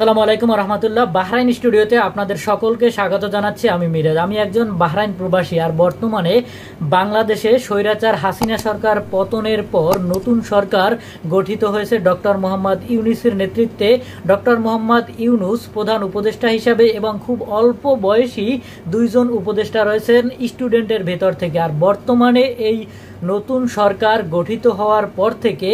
আসসালামু আলাইকুম রহমতুল্লাহ। বাহরাইন স্টুডিওতে আপনাদের সকলকে স্বাগত জানাচ্ছি। আমি মিরাজ। আমি একজন বাহরাইন প্রবাসী। আর বর্তমানে বাংলাদেশে স্বৈরাচার হাসিনা সরকার পতনের পর নতুন সরকার গঠিত হয়েছে ডক্টর মোহাম্মদ ইউনূসের নেতৃত্বে। ডক্টর মোহাম্মদ ইউনূস প্রধান উপদেষ্টা হিসাবে এবং খুব অল্প বয়সী দুইজন উপদেষ্টা রয়েছেন স্টুডেন্টের ভেতর থেকে। আর বর্তমানে এই নতুন সরকার গঠিত হওয়ার পর থেকে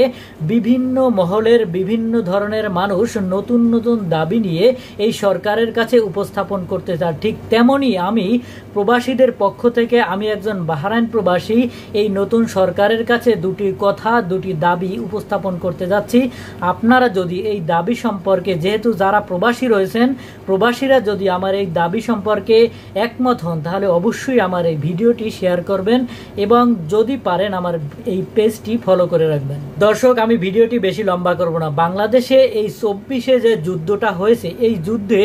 বিভিন্ন মহলের বিভিন্ন ধরনের মানুষ নতুন নতুন দাবি নিয়ে এই সরকারের কাছে উপস্থাপন করতে চান। ঠিক তেমনি আমি প্রবাসীদের পক্ষ থেকে, আমি একজন বাহরাইন প্রবাসী, এই নতুন সরকারের কাছে দুটি কথা, দুটি দাবি উপস্থাপন করতে যাচ্ছি। আপনারা যদি এই দাবি সম্পর্কে, যেহেতু যারা প্রবাসী রয়েছেন, প্রবাসীরা যদি আমার এই দাবি সম্পর্কে একমত হন, তাহলে অবশ্যই আমার এই ভিডিওটি শেয়ার করবেন এবং যদি আমার এই পেজটি ফলো করে রাখবেন। দর্শক, আমি ভিডিওটি বেশি লম্বা করব না। বাংলাদেশে এই 24-এ যে যুদ্ধটা হয়েছে, এই যুদ্ধে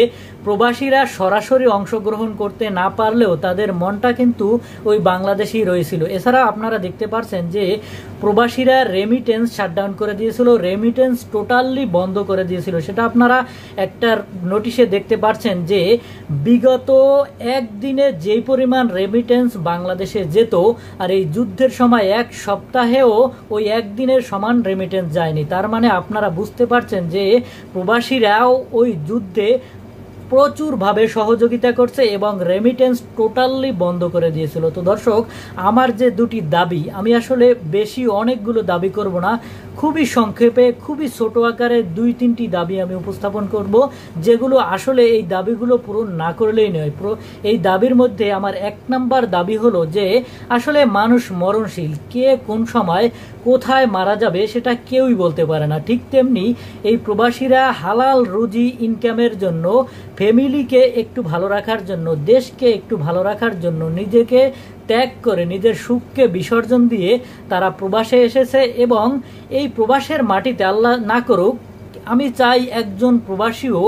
প্রবাসীরা সরাসরি অংশগ্রহণ করতে না পারলেও তাদের মনটা কিন্তু ওই বাংলাদেশেই রয়েছিল। এছাড়া আপনারা দেখতে পারছেন যে প্রবাসীরা রেমিটেন্স শাটডাউন করে দিয়েছিল, রেমিটেন্স টোটালি বন্ধ করে দিয়েছিল। সেটা আপনারা একটা নোটিশে দেখতে পারছেন যে বিগত একদিনে যেই পরিমাণ রেমিটেন্স বাংলাদেশে যেত, আর এই যুদ্ধের সময় এক সপ্তাহেও ওই একদিনের সমান রেমিটেন্স যায়নি। তার মানে আপনারা বুঝতে পারছেন যে প্রবাসীরাও ওই যুদ্ধে প্রচুরভাবে সহযোগিতা করছে এবং রেমিটেন্স টোটালি বন্ধ করে দিয়েছিল। তো দর্শক, আমার যে দুটি দাবি, আমি আসলে বেশি অনেকগুলো দাবি করব না, খুবই সংক্ষেপে, খুবই ছোট আকারে 2-3টি দাবি আমি উপস্থাপন করব, যেগুলো আসলে এই দাবিগুলো পূরণ না করলেই নয়। এই দাবির মধ্যে আমার 1 নাম্বার দাবি হলো যে আসলে মানুষ মরণশীল, কে কোন সময় কোথায় মারা যাবে সেটা কেউই বলতে পারে না। ঠিক তেমনি এই প্রবাসীরা হালাল রুজি ইনকামের জন্য, ফ্যামিলিকে একটু ভালো রাখার জন্য, দেশকে একটু ভালো রাখার জন্য নিজেকে ত্যাগ করে, নিজের সুখকে বিসর্জন দিয়ে তারা প্রবাসে এসেছে এবং এই প্রবাসের মাটিতে, আল্লাহ না করুক, আমি চাই একজন প্রবাসীও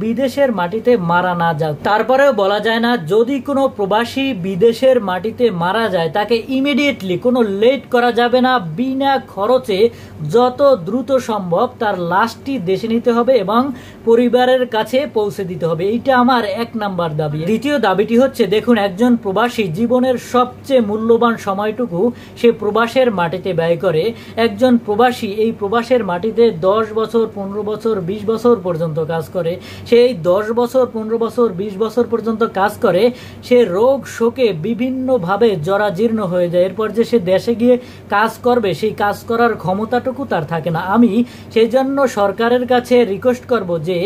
বিদেশের মাটিতে মারা না যাক। তারপরেও বলা যায় না, যদি কোনো প্রবাসী বিদেশের মাটিতে মারা যায় তাকে ইমিডিয়েটলি, কোনো লেট করা যাবে না, বিনা খরচে যত দ্রুত সম্ভব তার লাশটি দেশে নিতে হবে এবং পরিবারের কাছে পৌঁছে দিতে হবে। এইটা আমার 1 নাম্বার দাবি। দ্বিতীয় দাবিটি হচ্ছে, দেখুন, একজন প্রবাসী জীবনের সবচেয়ে মূল্যবান সময়টুকু সে প্রবাসের মাটিতে ব্যয় করে। একজন প্রবাসী এই প্রবাসের মাটিতে 10 বছর, 15 বছর, 20 বছর পর্যন্ত কাজ করে। সেই 10 বছর, 15 বছর, 20 বছর পর্যন্ত কাজ করে, সে রোগ শোকে বিভিন্নভাবে জরাজীর্ণ হয়ে যায়। এরপর যে সে দেশে গিয়ে কাজ করবে, সেই কাজ করার ক্ষমতাটুকু তার থাকে না। আমি সেই জন্য সরকারের কাছে রিকোয়েস্ট করব যে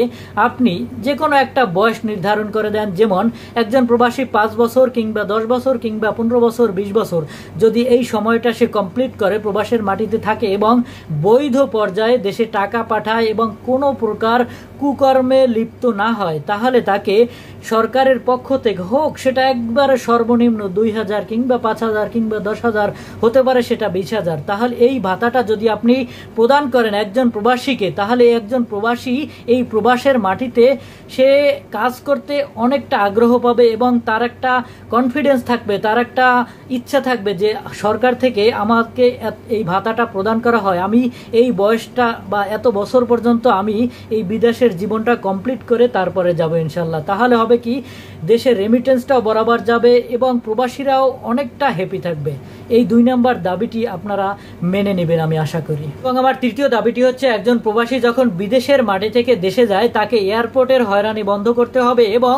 আপনি যে কোনো একটা বয়স নির্ধারণ করে দেন। যেমন একজন প্রবাসী 5 বছর কিংবা 10 বছর কিংবা 15 বছর, 20 বছর যদি এই সময়টা সে কমপ্লিট করে, প্রবাসের মাটিতে থাকে এবং বৈধ পর্যায়ে দেশে টাকা পাঠায় এবং কোনো প্রকার কুকর্মে লিপ্ত না হয়, তাহলে তাকে সরকারের পক্ষ থেকে হোক সেটা একবারে সর্বনিম্ন 2000 কিংবা 5000 কিংবা 10,000, হতে পারে সেটা 20,000, তাহলে এই ভাতাটা যদি আপনি প্রদান করেন একজন প্রবাসীকে, তাহলে একজন প্রবাসী এই প্রবাসের মাটিতে সে কাজ করতে অনেকটা আগ্রহ পাবে এবং তার একটা কনফিডেন্স থাকবে, তার একটা ইচ্ছা থাকবে যে সরকার থেকে আমাকে এই ভাতাটা প্রদান করা হয়, আমি এই বয়সটা বা এত বছর পর্যন্ত আমি এই বিদেশের জীবনটা কমপ্লিট করে তারপরে যাব ইনশাল্লাহ। তাহলে হবে কি, দেশের রেমিটেন্সটাও বরাবর যাবে এবং প্রবাসীরাও অনেকটা হ্যাপি থাকবে। এই 2 নাম্বার দাবিটি আপনারা মেনে নেবেন আমি আশা করি। এবং আমার তৃতীয় দাবিটি হচ্ছে, একজন প্রবাসী যখন বিদেশের মাটি থেকে দেশে যায় তাকে এয়ারপোর্টের হয়রানি বন্ধ করতে হবে এবং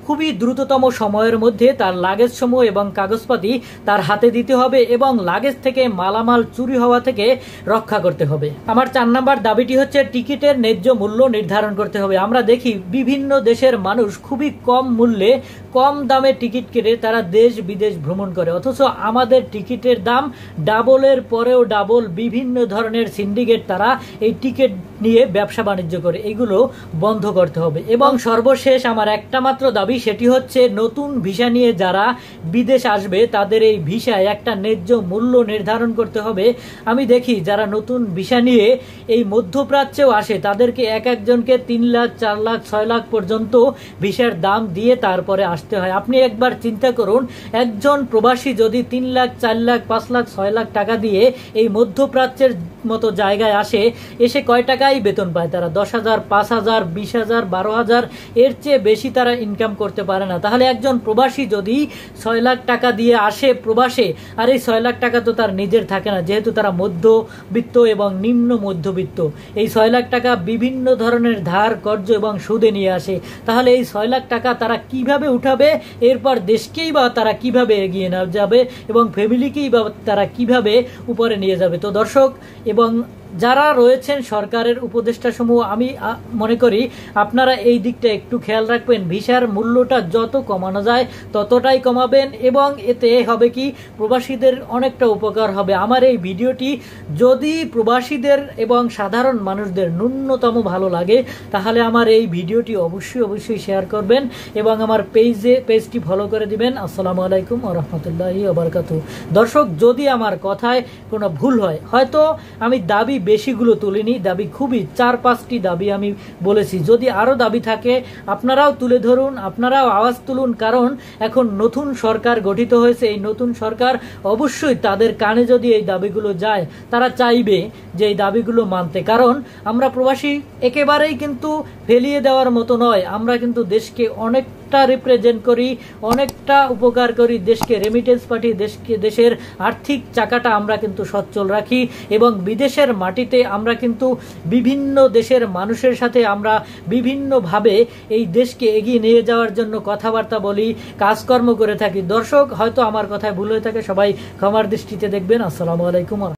খুবই দ্রুততম সময়ের মধ্যে তার লাগেজ সমূহ এবং কাগজপাতি তার হাতে দিতে হবে এবং লাগেজ থেকে মালামাল চুরি হওয়া থেকে রক্ষা করতে হবে। আমার 4 নাম্বার দাবিটি হচ্ছে, টিকিটের ন্যায্য মূল্য নির্ধারণ করতে হবে। আমরা দেখি বিভিন্ন দেশের মানুষ খুবই কম মূল্যে, কম দামে টিকিট কেটে তারা দেশ বিদেশ ভ্রমণ করে, অথচ আমাদের টিকিটের দাম ডাবলের পরেও ডাবল। বিভিন্ন ধরনের সিন্ডিকেট তারা এই টিকিট নিয়ে ব্যবসা বাণিজ্য করে, এগুলো বন্ধ করতে হবে। এবং সর্বশেষ আমার একটা মাত্র দাবি, সেটি হচ্ছে নতুন ভিসা নিয়ে যারা বিদেশ আসবে তাদের এই ভিসায় একটা ন্যায্য মূল্য নির্ধারণ করতে হবে। আমি দেখি যারা নতুন ভিসা নিয়ে এই মধ্যপ্রাচ্যেও আসে তাদেরকে একজনকে 3 লাখ, 4 লাখ, 6 লাখ পর্যন্ত ভিসার দাম দিয়ে তারপরে আসতে হয়। আপনি একবার চিন্তা করুন, একজন প্রবাসী যদি 3 লাখ, 4 লাখ, 5 লাখ, 6 লাখ টাকা দিয়ে এই মধ্যপ্রাচ্যের মতো জায়গায় আসে, এসে কয় টাকাই বেতন পায় তারা? 10,000, 5,000, 20,000, 12,000, এর চেয়ে বেশি তারা ইনকাম করতে পারে না। তাহলে একজন প্রবাসী যদি 6 লাখ টাকা দিয়ে আসে প্রবাসে, আর এই 6 লাখ টাকা তো তার নিজের থাকে না, যেহেতু তারা মধ্যবিত্ত এবং নিম্ন মধ্যবিত্ত। এই 6 লাখ টাকা বিভিন্ন ধরনের ধার কর্জ এবং সুদে নিয়ে আসে। তাহলে এই 6 লাখ টাকা তারা কিভাবে উঠাবে, এরপর দেশকেই বা তারা কিভাবে এগিয়ে নিয়ে যাবে এবং ফ্যামিলিকেই বা তারা কিভাবে উপরে নিয়ে যাবে? তো দর্শক এবং যারা রয়েছেন সরকারের উপদেষ্টা সমূহ, আমি মনে করি আপনারা এই দিকটা একটু খেয়াল রাখবেন। ভিসার মূল্যটা যত কমানো যায় ততটাই কমাবেন, এবং এতে হবে কি, প্রবাসীদের অনেকটা উপকার হবে। আমার এই ভিডিওটি যদি প্রবাসীদের এবং সাধারণ মানুষদের ন্যূনতম ভালো লাগে, তাহলে আমার এই ভিডিওটি অবশ্যই শেয়ার করবেন এবং আমার পেজটি ফলো করে দিবেন। আসসালামু আলাইকুম ওয়া রাহমাতুল্লাহি ওয়া বারাকাতুহু। দর্শক, যদি আমার কথায় কোনো ভুল হয়, হয়তো আমি দাবি বেশিগুলো তুলিনি, দাবি খুবই 4-5টি দাবি আমি বলেছি। যদি আরও দাবি থাকে আপনারাও তুলে ধরুন, আপনারাও আওয়াজ তুলুন, কারণ এখন নতুন সরকার গঠিত হয়েছে। এই নতুন সরকার অবশ্যই তাদের কানে যদি এই দাবিগুলো যায়, তারা চাইবে যে এই দাবিগুলো মানতে। কারণ আমরা প্রবাসী একেবারেই কিন্তু ফেলিয়ে দেওয়ার মতো নয়, আমরা কিন্তু দেশকে অনেকটা রিপ্রেজেন্ট করি, অনেকটা উপকার করি, দেশকে রেমিটেন্স পাঠিয়ে দেশের আর্থিক চাকাটা আমরা কিন্তু সচ্ছল রাখি, এবং বিদেশের মাটিতে আমরা কিন্তু বিভিন্ন দেশের মানুষের সাথে আমরা বিভিন্নভাবে এই দেশকে এগিয়ে নিয়ে যাওয়ার জন্য কথাবার্তা বলি, কাজকর্ম করে থাকি। দর্শক, হয়তো আমার কথায় ভুল হয়ে থাকে, সবাই ক্ষমার দৃষ্টিতে দেখবেন। আসসালামু আলাইকুম।